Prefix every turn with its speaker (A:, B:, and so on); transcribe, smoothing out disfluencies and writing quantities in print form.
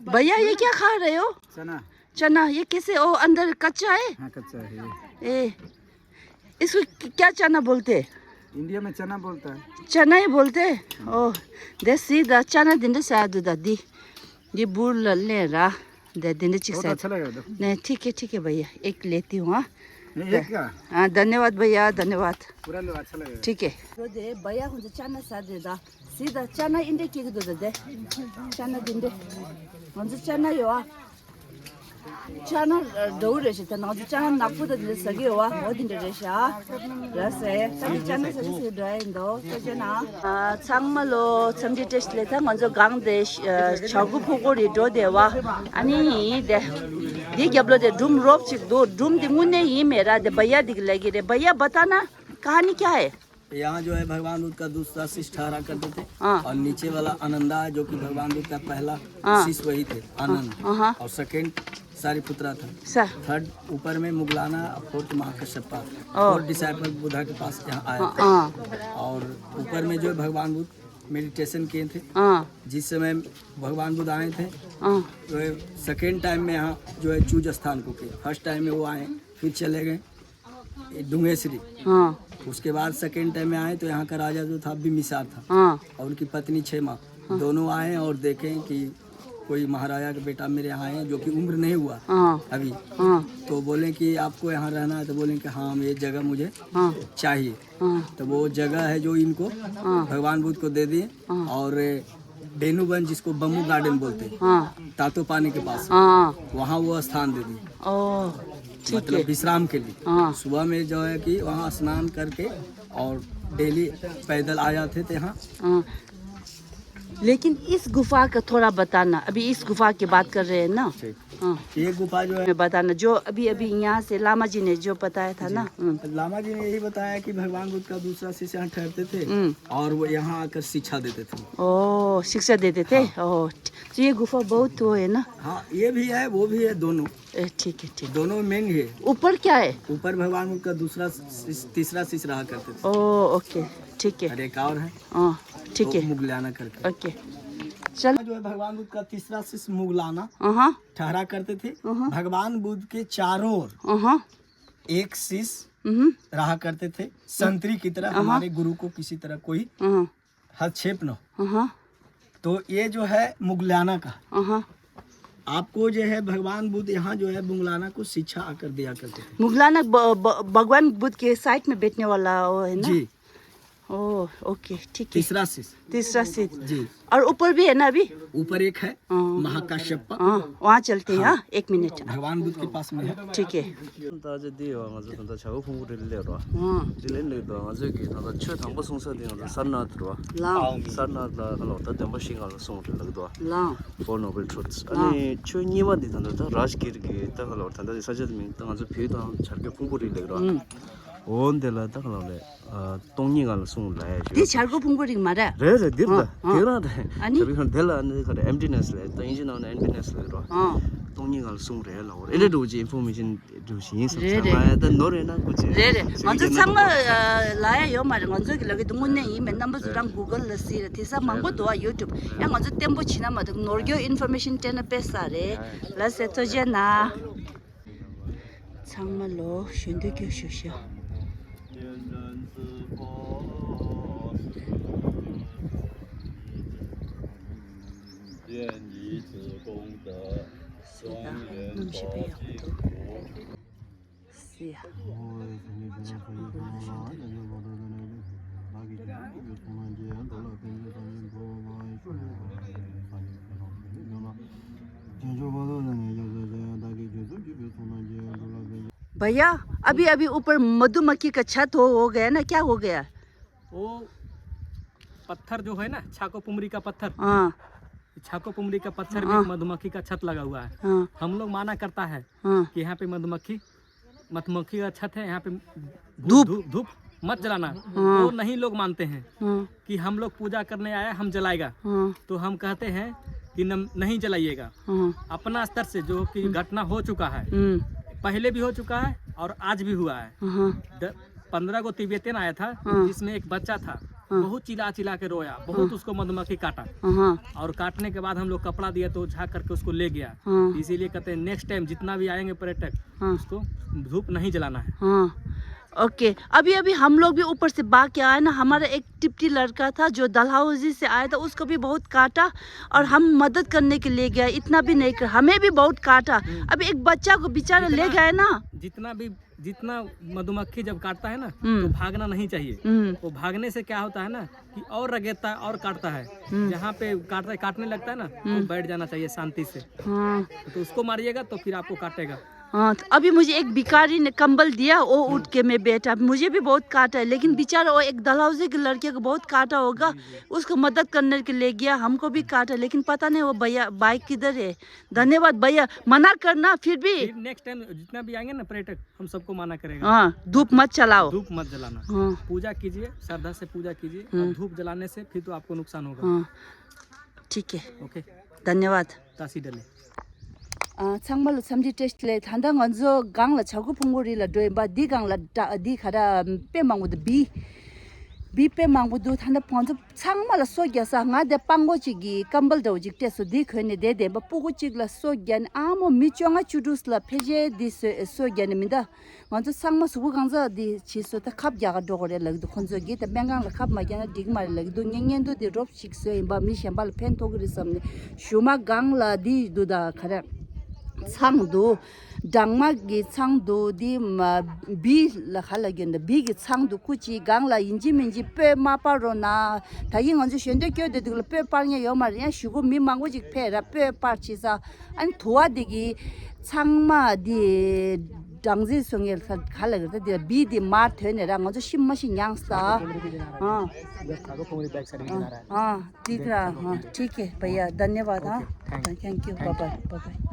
A: भैया ये क्या खा रहे हो?
B: चना।
A: चना। ये कैसे? ओ अंदर कच्चा है?
B: हाँ कच्चा है ये।
A: ए, इसको क्या चना बोलते?
B: इंडिया में चना बोलता है।
A: चना ही बोलते? ओ देसी दा चना दिन से आदू दादी ये बुल ले रहा दे दिन चिक
B: बहुत
A: से।
B: अच्छा लगेगा देखो।
A: नहीं ठीक है भैया, एक लेती हूँ। हाँ
B: नहीं एक क्या?
A: हाँ धन्यवाद भैया, धन्यवाद।
B: पूरा लो, अच्छा लगेगा।
A: ठीक है। दे भैया मुझे चना सा दे दा सीधा चना इंडे की दो दे चना दिंदे मुझे चना यो चना दो रेशे तो ना चना नापू तो दे सके हुआ वो दिन रेशे रसे तभी चना से से ड्राई दो तो जना चांगमलो समझे टेस्ट लेता मुझे गांग दे चागू पुगोरी दो देवा अनि दे ये क्या बोलते डूम रोप चिक दो डूम दिमुने ही मेरा दे भैया दिख लगी रे भैया बताना कहानी क्या है?
C: यहाँ जो है भगवान बुद्ध का दूसरा शिष्य ठहरा करते थे।
A: हाँ।
C: और नीचे वाला आनंदा है जो कि भगवान बुद्ध का पहला
A: हाँ।
C: शिष्य वही थे, आनंद।
A: हाँ।
C: और सेकंड सारिपुत्रा था।
A: सर
C: थर्ड ऊपर में मुगलाना, फोर्थ महाकश्यपा,
A: ओ।
C: फोर्थ डिसाइपल बुद्धा के पास यहाँ आए थे।
A: हाँ
C: और ऊपर में जो है भगवान बुद्ध मेडिटेशन किए थे।
A: हाँ
C: जिस समय भगवान बुद्ध आए थे
A: हाँ
C: जो है सेकेंड टाइम में यहाँ जो है चूज स्थान को किए। फर्स्ट टाइम में वो आए, फिर चले गए डुंगेश्वरी।
A: हाँ
C: उसके बाद सेकेंड टाइम में आए तो यहाँ का राजा जो था बिम्बिसार था।
A: हाँ
C: और उनकी पत्नी क्षेमा, दोनों आए और देखें कि कोई महाराजा का बेटा मेरे यहाँ आए हैं जो कि उम्र नहीं हुआ
A: हाँ
C: अभी।
A: हाँ
C: तो बोले कि आपको यहाँ रहना है? तो बोले कि हाँ ये जगह मुझे
A: हाँ
C: चाहिए।
A: हाँ
C: तो वो जगह है जो इनको भगवान बुद्ध को दे दिए। और बेनूबन जिसको बम्बू गार्डन बोलते हैं,
A: हाँ
C: तातो पानी के पास,
A: हाँ
C: वहाँ वो स्थान दे दिए।
A: ओ ठीक है।
C: मतलब विश्राम के लिए।
A: हाँ
C: सुबह में जो है कि वहाँ स्नान करके और डेली पैदल आ जाते थे यहाँ।
A: हाँ लेकिन इस गुफा का थोड़ा बताना, अभी इस गुफा की बात कर रहे हैं ना? हाँ
C: ये गुफा जो है
A: मैं बताना जो अभी यहाँ से लामा जी ने जो बताया था ना।
C: लामा जी ने यही बताया कि भगवान बुद्ध का दूसरा शिष्य यहाँ ठहरते थे और वो यहाँ आकर शिक्षा देते थे।
A: ओ शिक्षा देते थे। ओ तो ये गुफा बहुत वो है ना?
C: हाँ ये भी है वो भी है, दोनों
A: ठीक है।
C: दोनों मेन है।
A: ऊपर क्या है?
C: ऊपर भगवान बुद्ध का तीसरा शिष्य रहा करते थे।
A: ओ ओके ठीक है।
C: और एक और है
A: हाँ ठीक है
C: मुगलाना करके।
A: ओके चल।
C: जो है भगवान बुद्ध का तीसरा शिष्य मुगलाना
A: हाँ
C: ठहरा करते थे। भगवान बुद्ध के चारों ओर
A: हाँ
C: एक शिष्य रहा करते थे, संतरी की तरह। हमारे गुरु को किसी तरह कोई हस्तक्षेप न हो।
A: हाँ
C: तो ये जो है मुगलाना का।
A: हाँ
C: आपको जो है भगवान बुद्ध यहाँ जो है मुगलाना को शिक्षा आकर दिया करते थे।
A: मुगलाना भगवान बुद्ध के साइड में बैठने वाला वो है ना?
C: जी
A: ओ ओके ठीक है।
C: तीसरा शिष्य
A: तीसरा सीट
C: जी।
A: और ऊपर भी है ना अभी?
C: ऊपर एक है महाकाश्यप,
A: हाँ वहाँ चलते हैं। हाँ एक मिनट।
C: भगवान बुद्ध के पास में है।
A: ठीक है।
D: 온데라 딱나래 동니갈 송래
A: 네 잘고 풍부리 말해.
D: 레레 딥다 디라데
A: 아니?
D: 저기선 델라는 그 emptiness래 또 인지나는 emptiness래로 동니갈 송래 라고 이래도지 인포메이션 주신 상상마다 노래나 그지
A: 레레 먼저 참가 라야 요 말은 먼저 길게 동문네 이 맨날 뭐랑 구글 러시라 티사 망고 도와 유튜브 야 먼저 템포 지나마도 노르교 인포메이션 때는 뺐사래 라세 토제나 정말로 신득이 쇼쇼 भैया अभी अभी ऊपर मधुमक्खी का छत हो गया ना? क्या हो गया?
E: वो पत्थर जो है ना, छाको पुमरी का पत्थर।
A: हाँ
E: छाको पुमरी का पत्थर में मधुमक्खी का छत लगा हुआ है।
A: हाँ
E: हम लोग माना करता है
A: हाँ
E: कि यहाँ पे मधुमक्खी का छत है, यहाँ पे धूप मत जलाना। तो नहीं लोग मानते हैं कि हम लोग पूजा करने आए हम जलाएगा। तो हम कहते हैं कि नहीं जलाइएगा। अपना स्तर से जो कि घटना हो चुका है, पहले भी हो चुका है और आज भी हुआ है। 15 को तिब्बतन आया था जिसमें एक बच्चा था, बहुत चिल्ला चिल्ला के रोया, बहुत उसको मधुमक्खी काटा।
A: हाँ
E: और काटने के बाद हम लोग कपड़ा दिया तो झाँक करके उसको ले गया।
A: हाँ
E: इसीलिए कहते हैं नेक्स्ट टाइम जितना भी आएंगे पर्यटक,
A: हाँ।
E: उसको धूप नहीं जलाना है।
A: हाँ ओके। अभी अभी हम लोग भी ऊपर से भाग के आए ना, हमारा एक टिप्टी लड़का था जो डलहौजी से आया था, उसको भी बहुत काटा और हम मदद करने के लिए गए, इतना भी नहीं कर, हमें भी बहुत काटा। अभी एक बच्चा को बेचारा ले गए ना।
E: जितना मधुमक्खी जब काटता है ना तो भागना नहीं चाहिए। वो भागने से क्या होता है ना कि और रगेता है और काटता है। जहाँ पे काटने लगता है ना तो बैठ जाना चाहिए शांति से।
A: हाँ
E: तो उसको मारिएगा तो फिर आपको काटेगा।
A: हाँ। तो अभी मुझे एक भिखारी ने कंबल दिया, वो उठ के मैं बैठा, मुझे भी बहुत काटा है, लेकिन बेचारा वो एक डलहौजी के लड़के को बहुत काटा होगा, उसको मदद करने के लिए गया, हमको भी काटा, लेकिन पता नहीं वो भैया बाइक किधर है। धन्यवाद भैया, मना करना फिर भी।
E: नेक्स्ट टाइम जितना भी आएंगे ना पर्यटक, हम सबको मना करेगा।
A: हाँ धूप मत चलाओ,
E: धूप मत जलाना।
A: हाँ
E: पूजा कीजिए, श्रद्धा से पूजा कीजिए। और धूप जलाने से फिर तो आपको नुकसान होगा।
A: हाँ ठीक है,
E: ओके,
A: धन्यवाद।
E: तासी डले।
A: 창말로 삼지 테스트레 한당 언저 강라 차고 풍고리라 도에바 디 강라 디 카라 빼망고도 비 빼망고도 한다 ponzo 창말로 소겨서 나데 빵고지기 깜벌도 직대서 디 khone 데데 바 뿌고직라 소견 아모 미쫑아 추두스라 페제 디스 소견입니다. 먼저 상마 수고 강자 디 치소타 캅야가 도고레 럭도 콘저기 데 뱅강라 캅마야나 디그마르 럭도 냥냥도 디 롭식서 임바 미샴발 펜토그리 섬네 슈마 강라 디 두다 카라 창도 당막기 창도 디비 라칼라겐데 비기 창도 쿠치 강라 인지민지 빼 마파로나 다잉 언제 현대교대 들을 빼 빵에 여말이야 쉬고 미망고직 패라 빼 파치사 안 도와되기 창마디 당지 송에 칼라거든 디 비디 마트네라 먼저 심마시 양사 हाँ दिख रहा। हाँ ठीक है भैया, धन्यवाद। हाँ थैंक यू, बाय बाय।